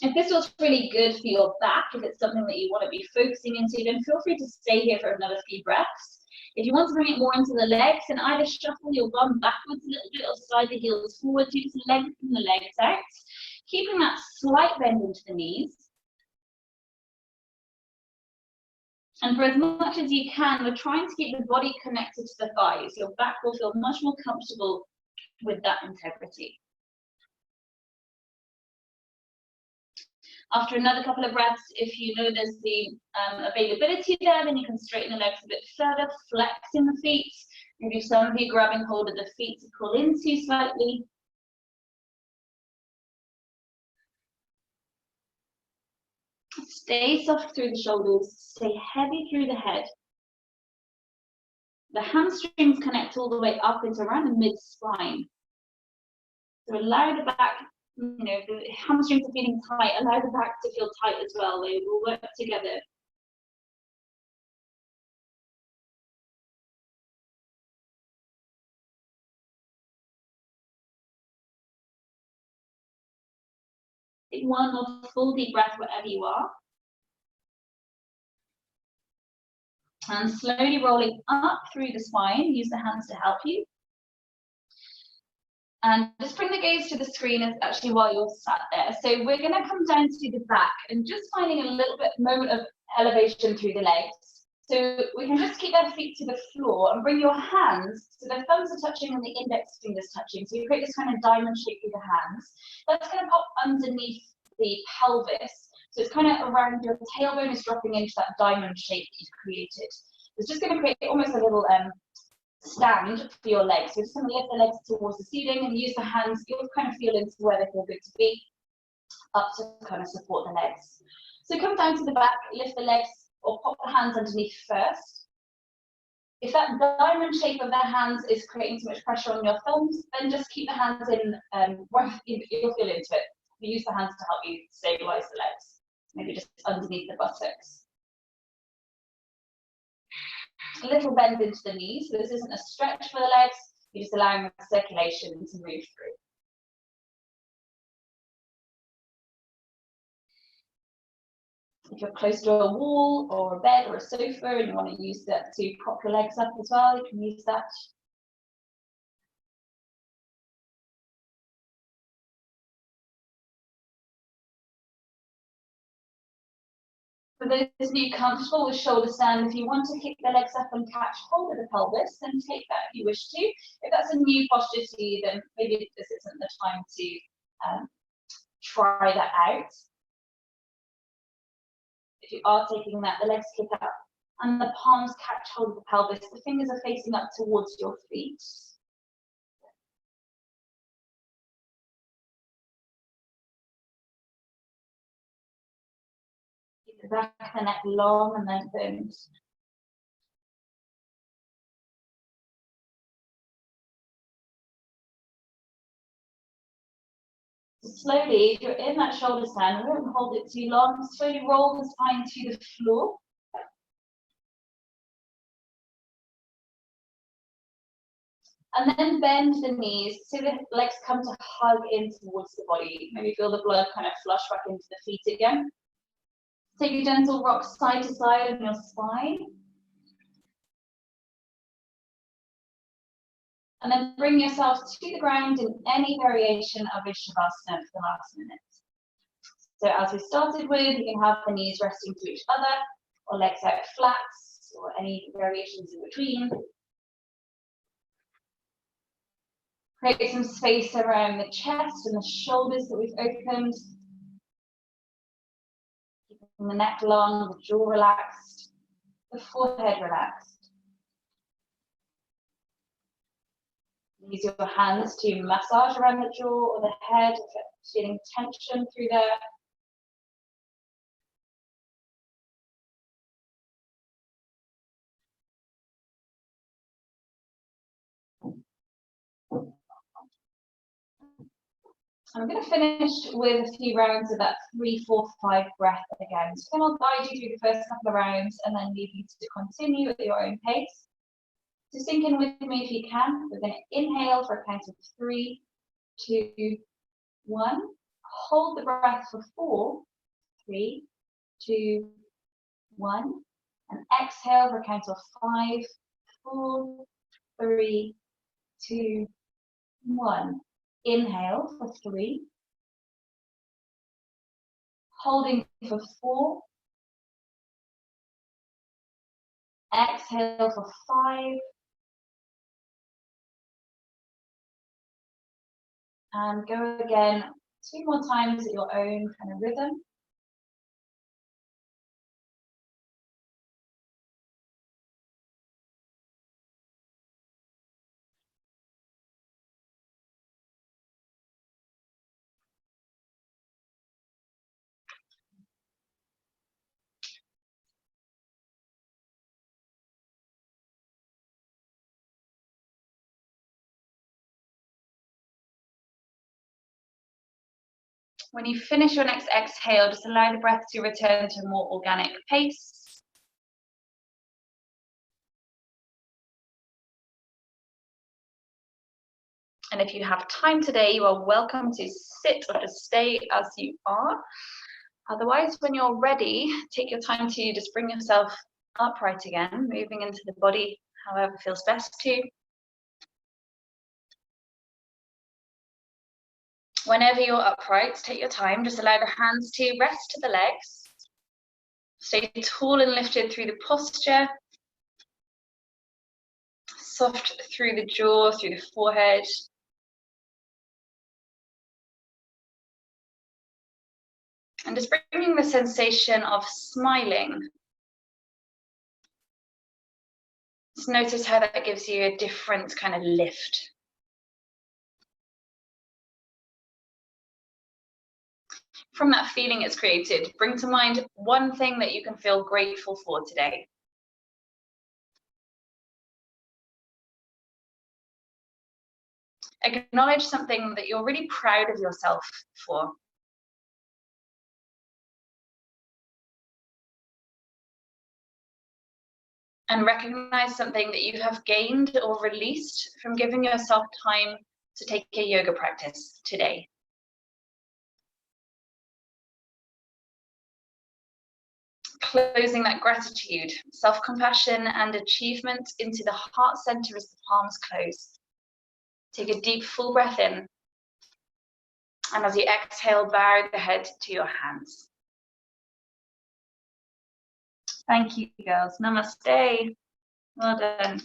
If this was really good for your back, if it's something that you want to be focusing into, then feel free to stay here for another few breaths. If you want to bring it more into the legs, then either shuffle your bum backwards a little bit or slide the heels forward, just lengthen the legs out, keeping that slight bend into the knees. And for as much as you can, we're trying to keep the body connected to the thighs. Your back will feel much more comfortable with that integrity. After another couple of breaths, if you know there's the availability there, then you can straighten the legs a bit further, flexing the feet. Maybe some of you grabbing hold of the feet to pull into slightly. Stay soft through the shoulders, stay heavy through the head. The hamstrings connect all the way up into around the mid-spine. So allow the back, the hamstrings are feeling tight, allow the back to feel tight as well. They will work together. Take one more full deep breath wherever you are. And slowly rolling up through the spine, use the hands to help you. And just bring the gaze to the screen as actually while you're sat there. So we're going to come down to the back and just finding a little bit moment of elevation through the legs. So we can just keep our feet to the floor and bring your hands, so the thumbs are touching and the index fingers touching. So you create this kind of diamond shape through the hands. That's going to pop underneath the pelvis. So it's kind of around your tailbone is dropping into that diamond shape that you've created. It's just going to create almost a little stand for your legs. So just going to lift the legs towards the ceiling and use the hands. You'll kind of feel into where they feel good to be. up to kind of support the legs. So come down to the back, lift the legs or pop the hands underneath first. If that diamond shape of the hands is creating too much pressure on your thumbs, then just keep the hands in, you'll feel into it. You use the hands to help you stabilize the legs, maybe just underneath the buttocks. A little bend into the knees, so this isn't a stretch for the legs, you're just allowing the circulation to move through. If you're close to a wall or a bed or a sofa and you want to use that to prop your legs up as well, you can use that. For those of you comfortable with shoulder stand, if you want to kick the legs up and catch hold of the pelvis, then take that if you wish to. If that's a new posture to you, then maybe this isn't the time to try that out. If you are taking that, the legs kick up and the palms catch hold of the pelvis. The fingers are facing up towards your feet. Keep the back of the neck long and lengthened. Slowly, if you're in that shoulder stand, we don't hold it too long, slowly roll the spine to the floor. And then bend the knees so the legs come to hug in towards the body. Maybe feel the blood kind of flush back into the feet again. Take a gentle rock side to side on your spine. And then bring yourself to the ground in any variation of a Shavasana for the last minute. So as we started with, you can have the knees resting to each other, or legs out flat, or any variations in between. Create some space around the chest and the shoulders that we've opened. Keeping the neck long, the jaw relaxed, the forehead relaxed. Use your hands to massage around the jaw or the head, feeling tension through there. I'm going to finish with a few rounds of that 3, 4, 5 breath again. So then I'll guide you through the first couple of rounds and then leave you to continue at your own pace. So sink in with me if you can. We're going to inhale for a count of 3, 2, 1. Hold the breath for 4, 3, 2, 1. And exhale for a count of 5, 4, 3, 2, 1. Inhale for 3, holding for 4, exhale for 5, and go again 2 more times at your own kind of rhythm. When you finish your next exhale, just allow the breath to return to a more organic pace. And if you have time today, you are welcome to sit or just stay as you are. Otherwise, when you're ready, take your time to just bring yourself upright again, moving into the body however feels best to you. Whenever you're upright, take your time, just allow the hands to rest to the legs. Stay tall and lifted through the posture. Soft through the jaw, through the forehead. And just bringing the sensation of smiling. Just notice how that gives you a different kind of lift. from that feeling it's created, bring to mind one thing that you can feel grateful for today. Acknowledge something that you're really proud of yourself for. And recognize something that you have gained or released from giving yourself time to take a yoga practice today. Closing that gratitude, self-compassion and achievement into the heart center as the palms close. Take a deep full breath in. And as you exhale, bow the head to your hands. Thank you, girls. Namaste. Well done.